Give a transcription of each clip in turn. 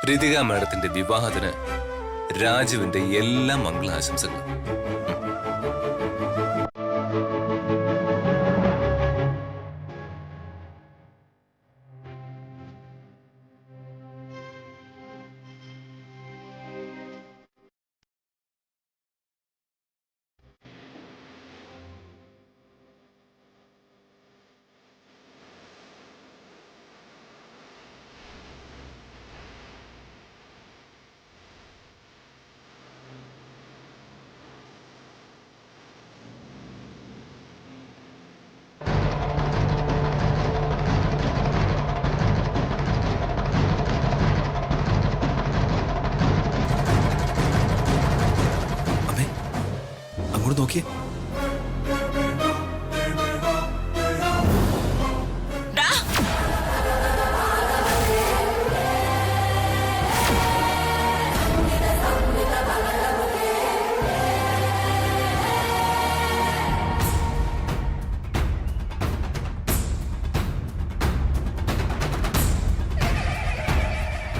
ഋതിക മാഡത്തിന്റെ വിവാഹത്തിന് രാജുവിന്റെ എല്ലാ മംഗളാശംസകളും. നോക്കിയേ,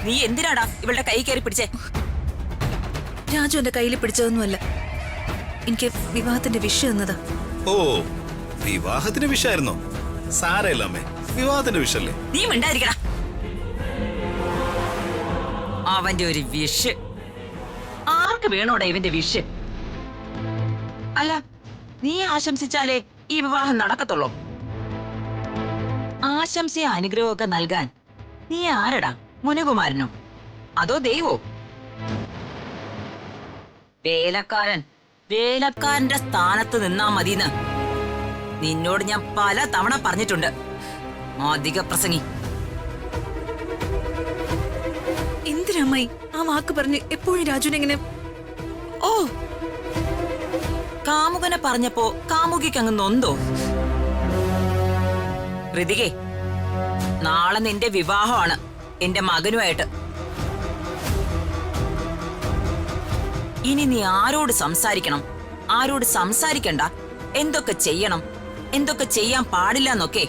നീ എന്തിനാടാ ഇവളുടെ കൈ കയറി പിടിച്ചേ? രാജു എന്റെ കയ്യിൽ പിടിച്ചതൊന്നുമല്ല, എനിക്ക് വിവാഹത്തിന്റെ വിഷയം എന്നതാ. ഓ, വിവാഹത്തിന്റെ വിഷയായിരുന്നോ? സാരമില്ല അമ്മേ, വിവാഹത്തിന്റെ വിഷയല്ലേ. നീ മിണ്ടായിരിക്കടാ. അവന്റെ ഒരു വിഷ് ആർക്ക് വേണോടാ ഇവന്റെ വിഷ്? അല്ല, നീ ആശംസിച്ചാലേ ഈ വിവാഹം നടക്കത്തുള്ളൂ. ആശംസയും അനുഗ്രഹമൊക്കെ നൽകാൻ നീ ആരടാ? മുനുകുമാരനോ അതോ ദൈവോ? വേലക്കാരന്റെ സ്ഥാനത്ത് നിന്നാ മതിന്ന് നിന്നോട് ഞാൻ പല തവണ പറഞ്ഞിട്ടുണ്ട്. അധിക പ്രസംഗി. എന്തിനമ്മായി ആ വാക്ക് പറഞ്ഞ് എപ്പോഴും രാജുനെങ്ങനെ? ഓ, കാമുകനെ പറഞ്ഞപ്പോ കാമുകിക്ക് അങ്ങ് നൊന്തോ? ഋതികേ, നാളെ നിന്റെ വിവാഹമാണ് എന്റെ മകനുമായിട്ട്. ഇനി നീ ആരോട് സംസാരിക്കണം, ആരോട് സംസാരിക്കണ്ട, എന്തൊക്കെ ചെയ്യണം, എന്തൊക്കെ ചെയ്യാൻ പാടില്ല എന്നൊക്കെ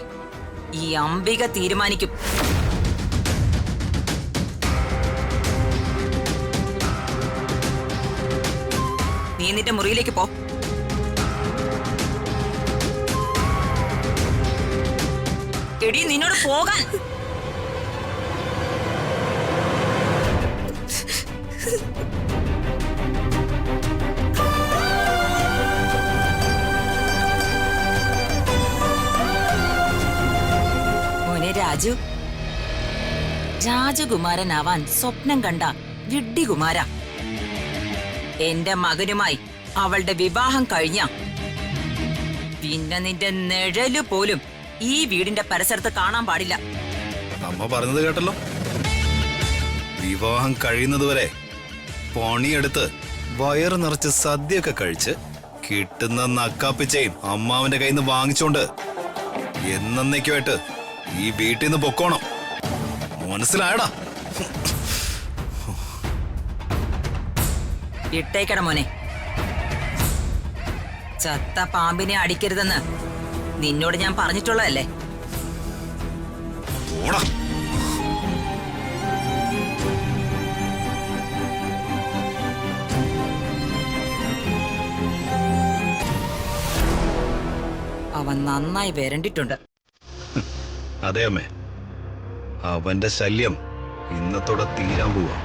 ഈ അംബിക തീരുമാനിക്കും. നീ നിന്റെ മുറിയിലേക്ക് പോ. എടി, നിന്നോട് പോകാൻ. രാജു, രാജകുമാരനാവാൻ സ്വപ്നം കണ്ട വിഡ്ഢികുമാര. എന്റെ മകനുമായി അവളുടെ വിവാഹം കഴിഞ്ഞ പിന്നെ നിന്റെ നിഴല് പോലും ഈ വീടിന്റെ പരിസരത്ത് കാണാൻ പാടില്ല. അമ്മ പറഞ്ഞത് കേട്ടല്ലോ. വിവാഹം കഴിയുന്നതുവരെ പണിയെടുത്ത് വയറ് നിറച്ച് സദ്യയൊക്കെ കഴിച്ച് കിട്ടുന്ന നക്കാപ്പിച്ചയും അമ്മാവന്റെ കയ്യിൽ നിന്ന് വാങ്ങിച്ചോണ്ട് എന്നേക്കുമായിട്ട് ഈ വീട്ടിൽ നിന്ന് പൊക്കോണം. മനസ്സിലായടാ? ഇട്ടേക്കട മോനെ. ചത്ത പാമ്പിനെ അടിക്കരുതെന്ന് നിന്നോട് ഞാൻ പറഞ്ഞിട്ടുള്ളതല്ലേ? ഓടാ. അവൻ നന്നായി വരണ്ടിട്ടുണ്ട്. അതെ അമ്മേ, അവന്റെ ശല്യം ഇന്നത്തോടെ തീരാൻ പോവാ.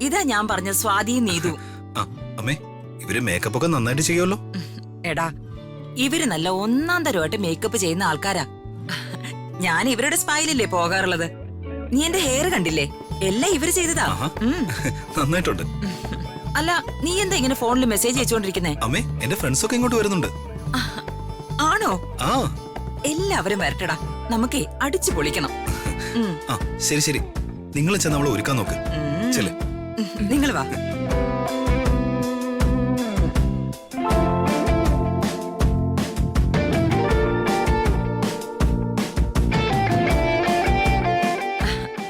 ഇതാ ഞാൻ പറഞ്ഞ സ്വാതി നീതു. അമ്മേ, ഇവര് മേക്കപ്പ് ഒക്കെ നന്നായിട്ട് ചെയ്യുമല്ലോ. എടാ, ഇവര് നല്ല ഒന്നാം തരമായിട്ട് മേക്കപ്പ് ചെയ്യുന്ന ആൾക്കാരാ. ഞാൻ ഇവരുടെ സ്പൈലില്ലേ പോകാറുള്ളത്. നീ എന്റെ ഹെയർ കണ്ടില്ലേ? എല്ലാം ഇവര് ചെയ്തതാ. നന്നായിട്ടുണ്ട്. അല്ല, നീ എന്താ ഇങ്ങനെ ഫോണിൽ മെസ്സേജ് അയച്ചുകൊണ്ടിരിക്കുന്നേ? അമ്മേ, എന്റെ ഫ്രണ്ട്സ് ഒക്കെ ഇങ്ങോട്ട് വരുന്നുണ്ട്. ആണോ? ആ, എല്ലാവരും വരട്ടടാ, നമുക്കേ അടിച്ചു പൊളിക്കണം. ആ ശരി ശരി, നിങ്ങൾ ചെന്ന് നമ്മളെ ഒരുക്കാൻ നോക്ക്. ചെല്ലേ. നിങ്ങൾ വാ.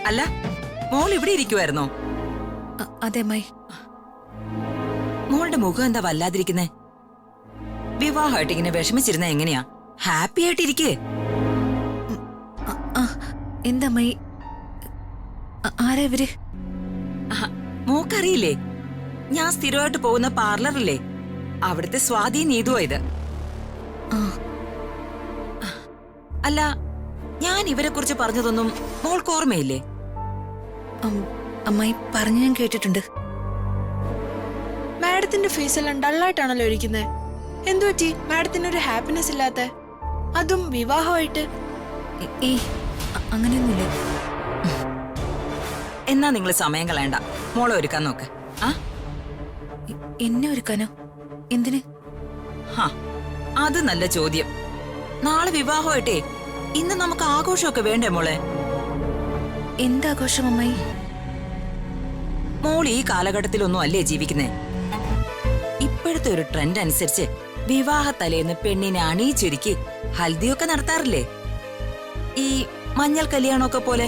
അല്ല, മോൾ ഇവിടെ ഇരിക്കുവായിരുന്നോ? അതെ അമ്മായി. മോളുടെ മുഖം എന്താ വല്ലാതിരിക്കുന്നേ? വിവാഹമായിട്ട് ഇങ്ങനെ വിഷമിച്ചിരുന്ന എങ്ങനെയാ? ഹാപ്പി ആയിട്ടിരിക്കേ. എന്താ അമ്മായി? ആരാ ഇവര്? മോക്കറിയില്ലേ, ഞാൻ സ്ഥിരമായിട്ട് പോകുന്ന പാർലറില്ലേ, അവിടുത്തെ സ്വാതി നീതുവാ ഇത്. അല്ല, ഞാൻ ഇവരെ കുറിച്ച് പറഞ്ഞതൊന്നും മോൾക്ക് ഓർമ്മയില്ലേ? അമ്മായി പറഞ്ഞു ഞാൻ കേട്ടിട്ടുണ്ട്. മാഡത്തിന്റെ ഫേസ് എല്ലാം ഡള്ളായിട്ടാണല്ലോ ഇരിക്കുന്നത്. എന്തുപറ്റി മാഡത്തിന് ഒരു ഹാപ്പിനെസ് ഇല്ലാത്ത, അതും വിവാഹമായിട്ട്? അങ്ങനെയൊന്നുമില്ല. എന്നാ നിങ്ങൾ സമയം കളയണ്ട, മോളെ ഒരുക്കാൻ നോക്ക്. ആ, എന്നെ ഒരുക്കാനോ? എന്തിന്? അത് നല്ല ചോദ്യം. നാളെ വിവാഹമായിട്ടേ, ഇന്ന് നമുക്ക് ആഘോഷമൊക്കെ വേണ്ടേ മോളെ? എന്താഘോഷം അമ്മായി? മോൾ ഈ കാലഘട്ടത്തിലൊന്നും അല്ലേ ജീവിക്കുന്നേ? ഇപ്പോഴത്തെ ഒരു ട്രെൻഡ് അനുസരിച്ച് വിവാഹ തലേന്ന് പെണ്ണിനെ അണിയിച്ചൊരുക്കി ഹൽദിയൊക്കെ നടത്താറില്ലേ, ഈ മഞ്ഞൾ കല്യാണമൊക്കെ പോലെ.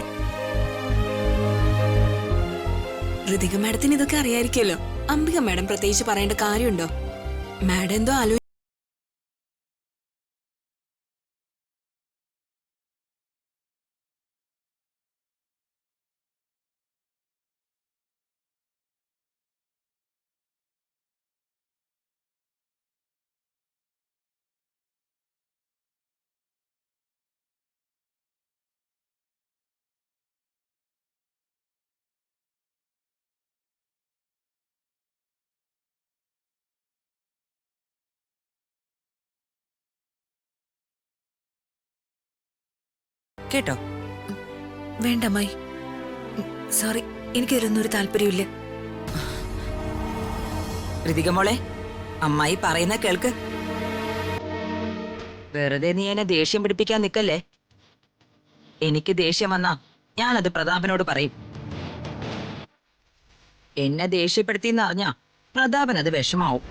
ഋതിക മാഡത്തിന് ഇതൊക്കെ അറിയായിരിക്കുമല്ലോ. അംബിക മാഡം പ്രത്യേകിച്ച് പറയേണ്ട കാര്യമുണ്ടോ? മാഡം എന്തോ കേട്ടോ? വേണ്ട അമ്മായി, സോറി, എനിക്കിതിലൊന്നും ഒരു താല്പര്യമില്ല. ഋതിക മോളെ, അമ്മായി പറയുന്ന കേൾക്ക്. വെറുതെ നീ എന്നെ ദേഷ്യം പിടിപ്പിക്കാൻ നിക്കല്ലേ. എനിക്ക് ദേഷ്യം വന്നാ ഞാനത് പ്രതാപനോട് പറയും. എന്നെ ദേഷ്യപ്പെടുത്തിന്ന് അറിഞ്ഞാ പ്രതാപൻ അത് വിഷമാവും.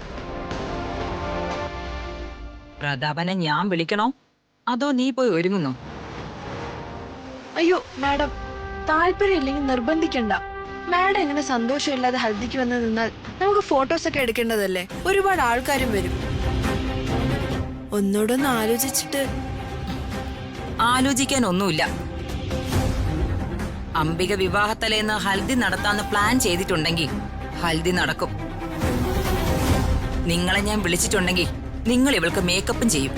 പ്രതാപനെ ഞാൻ വിളിക്കണോ അതോ നീ പോയി ഒരുങ്ങുന്നോ? അയ്യോ മാഡം, താല്പര്യമില്ലെങ്കിൽ നിർബന്ധിക്കണ്ട. മാഡം എങ്ങനെ സന്തോഷമില്ലാതെ ഹൽദിക്ക് വന്ന് നിന്നാൽ നമുക്ക് ഫോട്ടോസ് ഒക്കെ എടുക്കേണ്ടതല്ലേ? ഒരുപാട് ആൾക്കാരും വരും. ഒന്നോടൊന്ന് ആലോചിച്ചിട്ട്. ആലോചിക്കാൻ ഒന്നുമില്ല. അംബിക വിവാഹത്തലേന്ന് ഹൽദി നടത്താന്ന് പ്ലാൻ ചെയ്തിട്ടുണ്ടെങ്കിൽ ഹൽദി നടക്കും. നിങ്ങളെ ഞാൻ വിളിച്ചിട്ടുണ്ടെങ്കിൽ നിങ്ങൾ ഇവൾക്ക് മേക്കപ്പും ചെയ്യും.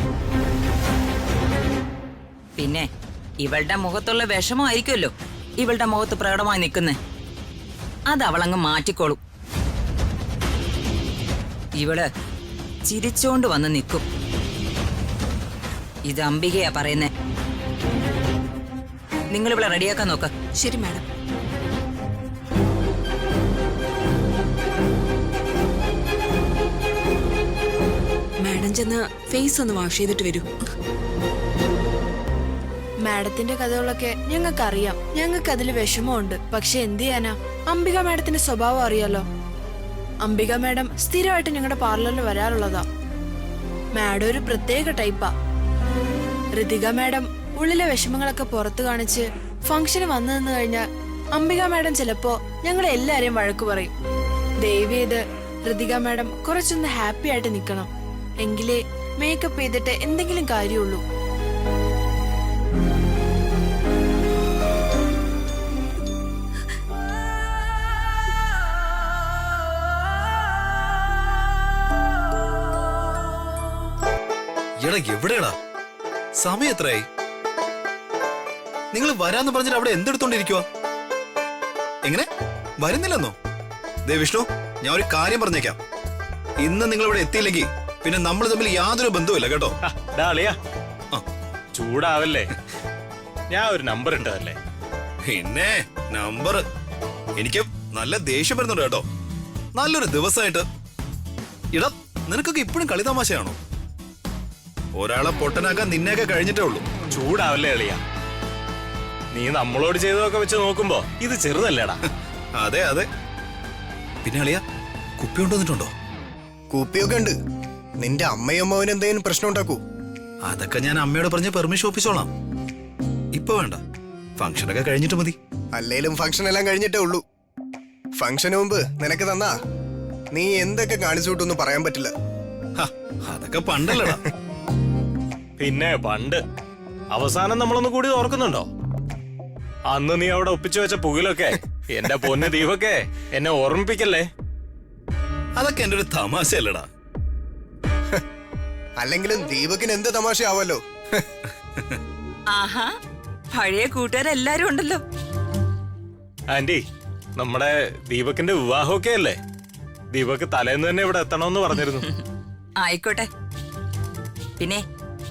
പിന്നെ ഇവളുടെ മുഖത്തുള്ള വിഷമമായിരിക്കുമല്ലോ ഇവളുടെ മുഖത്ത് പ്രകടമായി നിൽക്കുന്നേ, അത് അവളങ്ങ് മാറ്റിക്കോളും. ഇവള് ചിരിച്ചോണ്ട് വന്ന് നിൽക്കും. ഇത് അംബികയാ പറയുന്നേ. നിങ്ങൾ ഇവിടെ റെഡിയാക്കാൻ നോക്ക. ശരി മാഡം. മാഡം ചെന്ന് ഫേസ് ഒന്ന് വാഷ് ചെയ്തിട്ട് വരൂ. മാഡത്തിന്റെ കഥകളൊക്കെ ഞങ്ങൾക്ക് അറിയാം, ഞങ്ങൾക്ക് അതിൽ വിഷമമുണ്ട്. പക്ഷെ എന്ത് ചെയ്യാനാ, അംബിക മാഡത്തിന്റെ സ്വഭാവം അറിയാലോ. അംബിക മാഡം സ്ഥിരമായിട്ട് ഞങ്ങളുടെ പാർലറിൽ വരാറുള്ളതാ. മാഡം ഒരു പ്രത്യേക ടൈപ്പാ. ഋതിക മാഡം ഉള്ളിലെ വിഷമങ്ങളൊക്കെ പുറത്തു കാണിച്ച് ഫംഗ്ഷന് വന്നു നിന്ന് കഴിഞ്ഞാൽ അംബിക മാഡം ചിലപ്പോ ഞങ്ങളെ എല്ലാരെയും വഴക്കു പറയും. ദയവേത് ഋതിക മാഡം കുറച്ചൊന്ന് ഹാപ്പി ആയിട്ട് നിൽക്കണം, എങ്കിലേ മേക്കപ്പ് ചെയ്തിട്ട് എന്തെങ്കിലും കാര്യമുള്ളൂ. എടാ എവിടെയാടാ? സമയം എത്രയായി? നിങ്ങൾ വരാന്ന് പറഞ്ഞിട്ട് അവിടെ എന്തെടുത്തോണ്ടിരിക്കുവാ? എങ്ങനെ വരുന്നില്ലെന്നോ? ദേ വിഷ്ണു, ഞാൻ ഒരു കാര്യം പറഞ്ഞേക്കാം. ഇന്ന് നിങ്ങൾ ഇവിടെ എത്തിയില്ലെങ്കിൽ പിന്നെ നമ്മൾ തമ്മിൽ യാതൊരു ബന്ധവുമില്ല കേട്ടോ. ചൂടാവല്ലേ, ഞാൻ ഒരു നമ്പർ ഉണ്ടല്ലേ. പിന്നെ നമ്പർ എനിക്ക് നല്ല ദേഷ്യം വരുന്നുണ്ട് കേട്ടോ. നല്ലൊരു ദിവസമായിട്ട്. ഇടാ, നിനക്കൊക്കെ ഇപ്പോഴും കളിതമാശയാണോ? ഒരാളെ പൊട്ടനാക്കാൻ നിന്നെയൊക്കെ കഴിഞ്ഞിട്ടേ ഉള്ളൂ. ചൂടാവല്ലേ അളിയ? നീ നമ്മളോട് ചെയ്തതൊക്കെ വെച്ച് നോക്കുമ്പോ ഇത് ചെറുതല്ലേടാ. അതെ അതെ. പിന്നെ അളിയ കുപ്പി കൊണ്ടുവന്നിട്ടുണ്ടോ? കുപ്പിയൊക്കെ ഉണ്ട്. നിന്റെ അമ്മയും അമ്മാവനും എന്തെങ്കിലും പ്രശ്നം ഉണ്ടാക്കൂ? അതൊക്കെ ഞാൻ അമ്മയോട് പറഞ്ഞ് പെർമിഷൻ ഒപ്പിച്ചോളാം. ഇപ്പൊ വേണ്ട, ഫംഗ്ഷനൊക്കെ കഴിഞ്ഞിട്ട് മതി. അല്ലേലും ഫംഗ്ഷൻ എല്ലാം കഴിഞ്ഞിട്ടേ ഉള്ളൂ. ഫംഗ്ഷന് മുമ്പ് നിനക്ക് തന്നാ നീ എന്തൊക്കെ കാണിച്ചു വിട്ടൊന്നും പറയാൻ പറ്റില്ല. ഹ, അതൊക്കെ പണ്ടല്ലടാ. പിന്നെ പണ്ട് അവസാനം നമ്മളൊന്ന് കൂടി ഓർക്കുന്നുണ്ടോ? അന്ന് നീ അവിടെ ഒപ്പിച്ചു വെച്ച പുകിലൊക്കെ എന്റെ പൊന്ന് ദീപക്കെ എന്നെ ഓർമ്മിപ്പിക്കല്ലേ. അതൊക്കെ എന്റെ ഒരു തമാശയല്ലടാ. അല്ലെങ്കിലും ദീപകിന് എന്ത് തമാശയാവല്ലോ. ആഹാ, പഴയ കൂട്ടുകാരെല്ലാരും ഉണ്ടല്ലോ. ആന്റി, നമ്മുടെ ദീപകിന്റെ വിവാഹമൊക്കെ അല്ലേ? ദീപക് തലേന്ന് തന്നെ ഇവിടെ എത്തണമെന്ന് പറഞ്ഞിരുന്നു. ആയിക്കോട്ടെ. പിന്നെ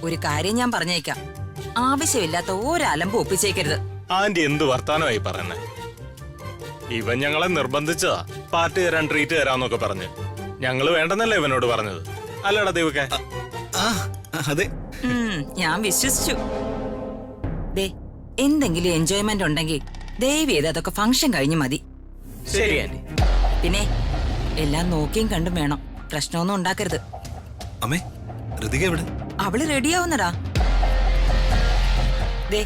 ഒരു കാര്യം ഞാൻ പറഞ്ഞേക്കാം, ആവശ്യമില്ലാത്ത ഒരലമ്പ് ഒപ്പിച്ചേക്കരുത്. ആന്റി എന്ത് വർത്താനമായി പറയുന്നേ? ഇവൻ ഞങ്ങളെ നിർബന്ധിച്ചതാ പാർട്ടി തരാൻ, ട്രീറ്റ് തരാന്നൊക്കെ പറഞ്ഞ്. ഞങ്ങള് വേണ്ടെന്നല്ലേ ഇവനോട് പറഞ്ഞത്? അല്ലടാ ദീപക്കെ? ആ അതെ. ഞാൻ വിശ്വസിച്ചു. ദേ, എന്തെങ്കിലും എൻജോയ്മെന്റ് ഉണ്ടെങ്കിൽ ദയവ് ചെയ്ത് അതൊക്കെ ഫംഗ്ഷൻ കഴിഞ്ഞ് മതി. ശരി ആന്റി. പിന്നെ എല്ലാം നോക്കിയും കണ്ടും വേണം, പ്രശ്നമൊന്നും ഉണ്ടാക്കരുത്. അമ്മേ, ഋതിക എവിടെ? അവള് റെഡിയാവുന്നടാ. ദേ,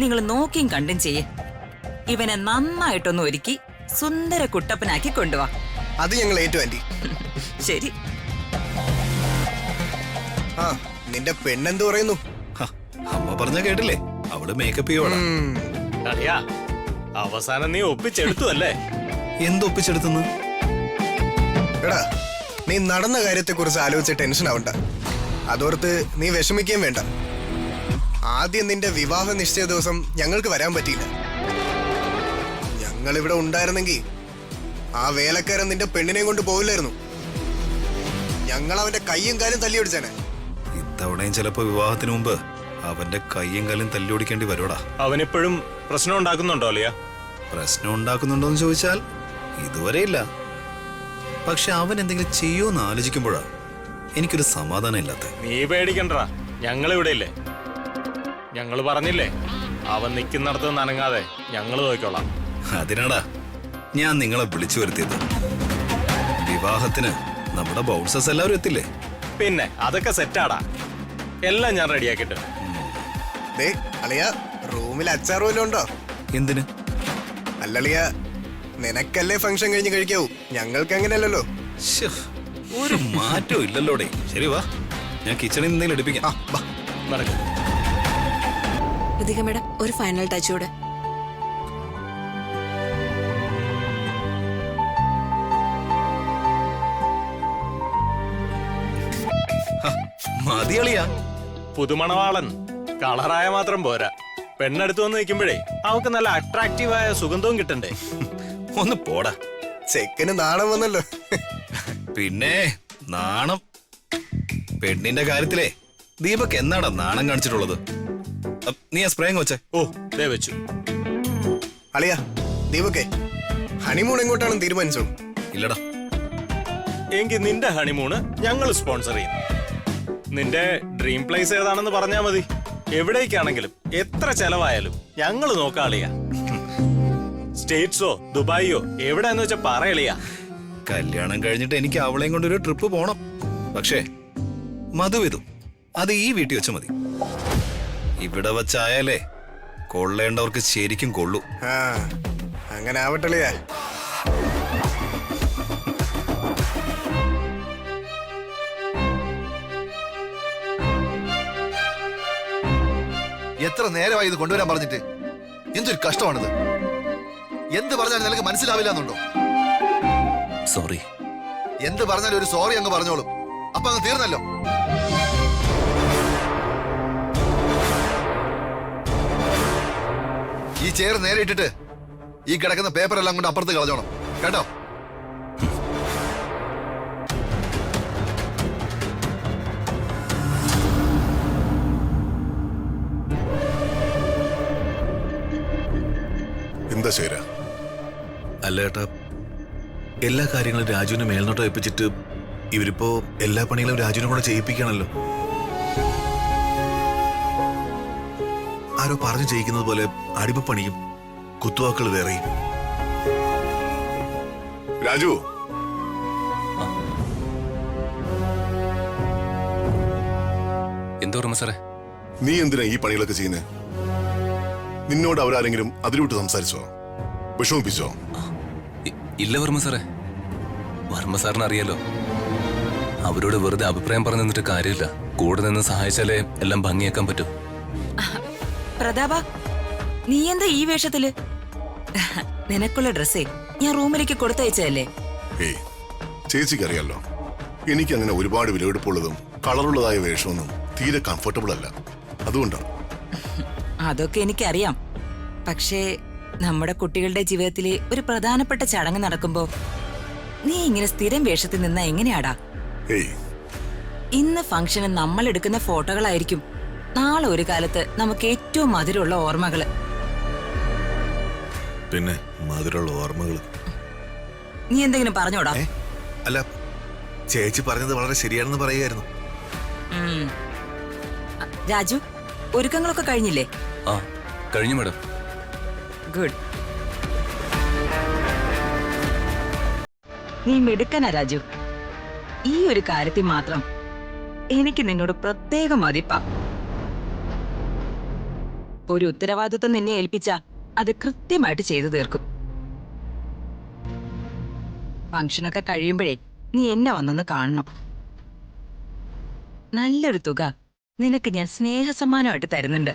നിങ്ങൾ നോക്കിയും കണ്ടും ചെയ്യേ. ഇവനെ നന്നായിട്ടൊന്ന് ഒരുക്കി സുന്ദര കുട്ടപ്പനാക്കി കൊണ്ടുവാ. അത് ഞങ്ങൾ ഏറ്റു ആന്റി. ശരി. ആ, നിന്റെ പെണ്ണെന്ത് പറയുന്നു? ഹ, അമ്മ പറഞ്ഞ കേട്ടില്ലേ, അവള് മേക്കപ്പ് ചെയ്യോളാം. അറിയാ, അവസാനം നീ ഒപ്പിച്ചെടുത്തു അല്ലേ? എന്തൊപ്പിച്ചെടുത്തെന്ന്? എടാ, നീ നടന്ന കാര്യത്തെ കുറിച്ച് ആലോചിച്ച് ടെൻഷൻ ആവണ്ട. അതോർത്ത് നീ വിഷമിക്കുകയും വേണ്ട. ആദ്യം നിന്റെ വിവാഹ നിശ്ചയ ദിവസം ഞങ്ങൾക്ക് വരാൻ പറ്റിയില്ല. ഞങ്ങൾ ഇവിടെ ഉണ്ടായിരുന്നെങ്കിൽ ആ വേലക്കാരൻ നിന്റെ പെണ്ണിനെയും കൊണ്ട് പോവില്ലായിരുന്നു. ഞങ്ങൾ അവന്റെ കയ്യും കാലും തല്ലി ഒടിച്ചേനെ. ഇത്തവണയും ചിലപ്പോ വിവാഹത്തിന് മുമ്പ് അവന്റെ കയ്യും കാലും തല്ലി ഓടിക്കേണ്ടി വരുവടാ. അവനിപ്പോഴും പ്രശ്നം ഉണ്ടാക്കുന്നുണ്ടോ അല്ലയാ? പ്രശ്നം ഉണ്ടാക്കുന്നുണ്ടോന്ന് ചോദിച്ചാൽ ഇതുവരെ ഇല്ല. പക്ഷെ അവൻ എന്തെങ്കിലും ചെയ്യുമെന്ന് ആലോചിക്കുമ്പോഴാ എനിക്കൊരു സമാധാനം ഇല്ലാത്ത. നീ പേടിക്കണ്ടാ, ഞങ്ങളിവിടെ ഇല്ലേ? ഞങ്ങള് പറഞ്ഞില്ലേ, അവൻ നിൽക്കുന്നിടത്ത് നനങ്ങാതെ ഞങ്ങള് നോക്കിക്കോളാം. അതിനാടാ ഞാൻ നിങ്ങളെ വിളിച്ചു വരുത്തിയത്. വിവാഹത്തിന് നമ്മുടെ ബൗൺസേഴ്സ് എല്ലാവരും എത്തില്ലേ? പിന്നെ അതൊക്കെ സെറ്റാടാ, എല്ലാം ഞാൻ റെഡിയാക്കിട്ട്. ദേ അളിയ, റൂമിൽ അച്ചാർ വല്ലതും ഉണ്ടോ? എന്തിന്? അല്ലളിയ, നിനക്കല്ലേ ഫംഗ്ഷൻ കഴിഞ്ഞ് കഴിക്കാവൂ, ഞങ്ങൾക്ക് അങ്ങനെയല്ലല്ലോ. ശ്ശോ, ഒരു മാറ്റവും ഇല്ലല്ലോടെ. ശരി വാ, ഞാൻ കിച്ചണിൽ നിന്ന് എന്തെങ്കിലും എടുപ്പിക്കാം. നടക്കും. ഋതിക മേഡം, ഒരു ഫൈനൽ ടച്ച് കൂടെ. മതിയളിയാ. പുതുമണവാളൻ കളറായ മാത്രം പോരാ, പെണ്ണെടുത്ത് വന്ന് നിൽക്കുമ്പോഴേ അവക്ക് നല്ല അട്രാക്റ്റീവായ സുഗന്ധവും കിട്ടണ്ടേ? ഒന്ന് പോടാ. ചെക്കന് നാണം വന്നല്ലോ. പിന്നെ നാണം. പെണ്ണിന്റെ കാര്യത്തിലേ ദീപക് എന്നാടാ നാണം കാണിച്ചിട്ടുള്ളത്? നീ ആ സ്പ്രേങ് വെച്ചേ. ഓ, ദേ വെച്ചു. അളിയ, ദീപക്കേ, ഹണിമൂൺ എങ്ങോട്ടാണെന്ന് തീരുമാനിച്ചോ? ഇല്ലടാ. എങ്കിൽ നിന്റെ ഹണിമൂണ് ഞങ്ങൾ സ്പോൺസർ ചെയ്യും. നിന്റെ ഡ്രീം പ്ലേസ് ഏതാണെന്ന് പറഞ്ഞാ മതി. എവിടേക്കാണെങ്കിലും എത്ര ചെലവായാലും ഞങ്ങൾ നോക്കാളിയാ. സ്റ്റേറ്റ്സോ ദുബായിയോ എവിടെയാന്ന് വെച്ചാ പറയളിയാ. കല്യാണം കഴിഞ്ഞിട്ട് എനിക്ക് അവളെയും കൊണ്ടൊരു ട്രിപ്പ് പോണം. പക്ഷേ മധുവിധു അത് ഈ വീട്ടിൽ വെച്ച് മതി. ഇവിടെ വച്ചായാലേ കൊള്ളേണ്ടവർക്ക് ശരിക്കും കൊള്ളൂ. ആ, അങ്ങനെ ആവട്ടളിയാ. എത്ര നേരമായി ഇത് കൊണ്ടുവരാൻ പറഞ്ഞിട്ട്? എന്തൊരു കഷ്ടമാണിത്. എന്ത് പറഞ്ഞാലും നിനക്ക് മനസ്സിലാവില്ല എന്നുണ്ടോ? സോറി. എന്ത് പറഞ്ഞാലും ഒരു സോറി അങ്ങ് പറഞ്ഞോളും. അപ്പൊ അങ്ങ് തീർന്നല്ലോ. ഈ ചെയർ നേരെ ഇട്ടിട്ട് ഈ കിടക്കുന്ന പേപ്പർ എല്ലാം കൊണ്ട് അപ്പുറത്ത് കളഞ്ഞോണം കേട്ടോ. എന്താ ശേര? അല്ല ഏട്ടാ, എല്ലാ കാര്യങ്ങളും രാജുവിനെ മേൽനോട്ടം ഏൽപ്പിച്ചിട്ട് ഇവരിപ്പോ എല്ലാ പണികളും രാജുവിനെ കൂടെ ചെയ്യിപ്പിക്കണല്ലോ. ആരോ പറഞ്ഞു ചെയ്യിക്കുന്നത് പോലെ അടിമപ്പണിയും കുത്തുവാക്കുകൾ വേറെയും. രാജു, എന്താ ഓർമ്മ സാറേ? നീ എന്തിനാ ഈ പണികളൊക്കെ ചെയ്യുന്നേ? നിന്നോട് അവരാരെങ്കിലും അതിലൂട്ട് സംസാരിച്ചോ? വിഷമിപ്പിച്ചോ? ഇല്ല വർമ്മ സാറേ. വർമ്മ സാറിന് അറിയാലോ, അവരോട് വെറുതെ അഭിപ്രായം പറഞ്ഞു നിന്നിട്ട് കാര്യമില്ല. കൂടെ നിന്ന് സഹായിച്ചാലേ എല്ലാം ഭംഗിയാക്കാൻ പറ്റും. പ്രതാപ, നീ എന്താ ഈ വേഷത്തില്? നിനക്കുള്ള ഡ്രസ്സേ ഞാൻ റൂമിലേക്ക് കൊടുത്തയച്ചതല്ലേ? ഏയ്, ചേച്ചിക്ക് അറിയാലോ, എനിക്ക് അങ്ങനെ ഒരുപാട് വിലപിടിപ്പുള്ളതും കളറുള്ളതായ വേഷമൊന്നും തീരെ കംഫർട്ടബിൾ അല്ല. അതുകൊണ്ടാണ്. അതൊക്കെ എനിക്കറിയാം. പക്ഷേ നമ്മുടെ കുട്ടികളുടെ ജീവിതത്തിലെ ഒരു പ്രധാനപ്പെട്ട ചടങ്ങ് നടക്കുമ്പോ നീ ഇങ്ങനെ സ്ഥിരം വേഷത്തിൽ നിന്നാ എങ്ങനെയാടാ? ഏയ്, ഇന്ന് ഫംഗ്ഷന് നമ്മൾ എടുക്കുന്ന ഫോട്ടോകളായിരിക്കും നാളെ ഒരു കാലത്ത് നമുക്ക് ഏറ്റവും മധുരമുള്ള ഓർമ്മകള്. പിന്നെ മധുരമുള്ള ഓർമ്മകൾ. നീ എന്തെങ്കിലും പറഞ്ഞോടാ? അല്ല, ചേച്ചി പറഞ്ഞത് വളരെ ശരിയാണെന്ന് പറയുമായിരുന്നു. രാജു, ഒരുക്കങ്ങളൊക്കെ കഴിഞ്ഞില്ലേ? ആ, കഴിഞ്ഞു മാഡം. ഗുഡ്. നീ മിടുക്കനാ രാജു. ഈ ഒരു കാര്യത്തിൽ മാത്രം എനിക്ക് നിന്നോട് പ്രത്യേക മതിപ്പാ. ഒരു ഉത്തരവാദിത്വം നിന്നെ ഏൽപ്പിച്ച അത് കൃത്യമായിട്ട് ചെയ്തു തീർക്കും. ഫംഗ്ഷനൊക്കെ കഴിയുമ്പോഴേ നീ എന്നെ വന്നൊന്ന് കാണണം. നല്ലൊരു തുക നിനക്ക് ഞാൻ സ്നേഹസമ്മാനമായിട്ട് തരുന്നുണ്ട്.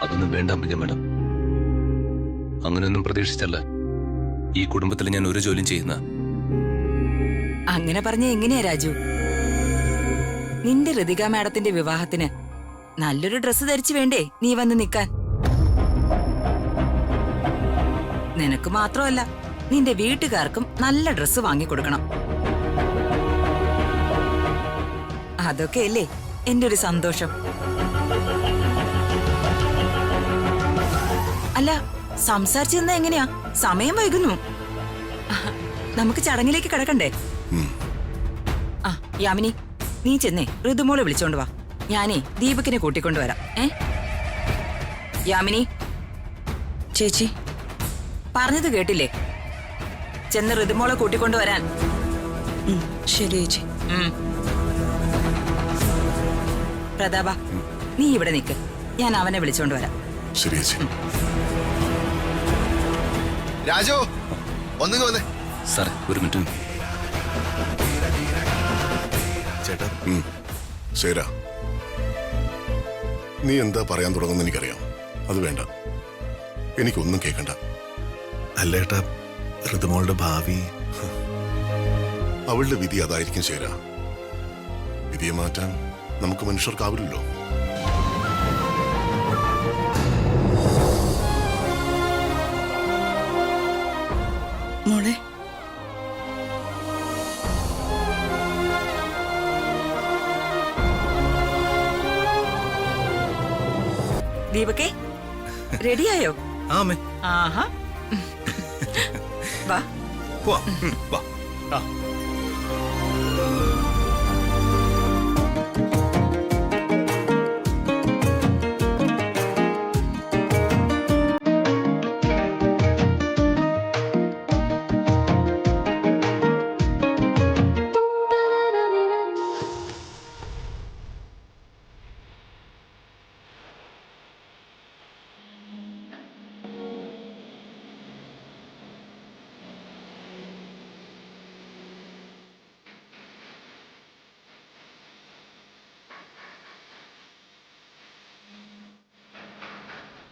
അതൊന്നും വേണ്ട അംബിക മാഡം. അങ്ങനെയൊന്നും പ്രതീക്ഷിച്ചല്ല ഈ കുടുംബത്തിൽ ഞാൻ ഒരു ജോലിയും ചെയ്യുന്ന. അങ്ങനെ പറഞ്ഞ എങ്ങനെയാ രാജു? നിന്റെ ഋതിക മാഡത്തിന്റെ വിവാഹത്തിന് നല്ലൊരു ഡ്രസ്സ് ധരിച്ചു വേണ്ടേ നീ വന്ന് നിൽക്കാൻ? നിനക്ക് മാത്രമല്ല, നിന്റെ വീട്ടുകാർക്കും നല്ല ഡ്രസ്സ് വാങ്ങിക്കൊടുക്കണം. അതൊക്കെയല്ലേ എന്റെ ഒരു സന്തോഷം. അല്ല, സംസാരിച്ചിരുന്ന എങ്ങനെയാ? സമയം വൈകുന്നു. നമുക്ക് ചടങ്ങിലേക്ക് കിടക്കണ്ടേ? ആ യാമിനി, നീ ചെന്നേ ഋതുമോളെ വിളിച്ചോണ്ട് വാ. ഞാനേ ദീപകിനെ കൂട്ടിക്കൊണ്ടുവരാം. യാമിനി ചേച്ചി, പറഞ്ഞത് കേട്ടില്ലേ? ചെന്ന് ഋതുമോളെ കൂട്ടിക്കൊണ്ടുവരാൻ. ശരി ചേച്ചി. പ്രതാപ, നീ ഇവിടെ നിൽക്ക്, ഞാൻ അവനെ വിളിച്ചോണ്ട് വരാം. ശരി ചേച്ചി. രാജു, ഒന്നുങ്ങ വന്നേ. സാറേ, ഒരു മിനിറ്റ്. ചേട്ടാ, ശരാ, നീ എന്താ പറയാൻ തുടങ്ങുന്ന എനിക്കറിയാം. അത് വേണ്ട, എനിക്കൊന്നും കേൾക്കണ്ട. അല്ല ഏട്ടാ, ഋതുമോളുടെ ഭാവി. അവളുടെ വിധി അതായിരിക്കും ശരാ. വിധിയെ മാറ്റാൻ നമുക്ക് മനുഷ്യർക്കാവില്ലല്ലോ. മോളെ, ദീപകേ, റെഡിയായോ? ആമേ, ആഹാ, വാ. പോവാം. വാ.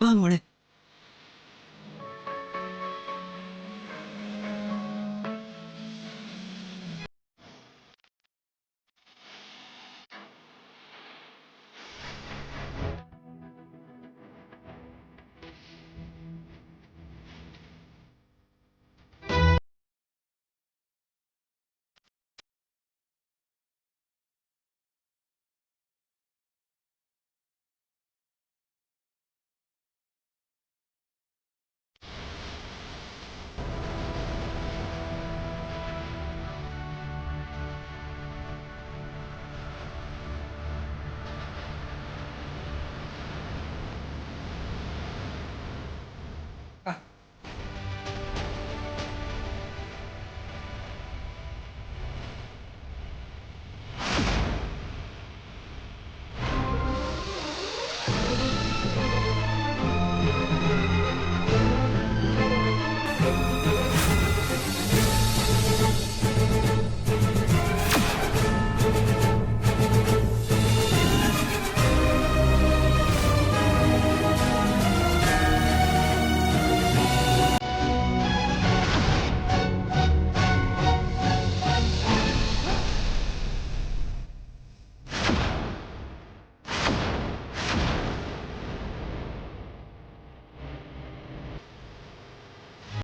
വാ മോളെ.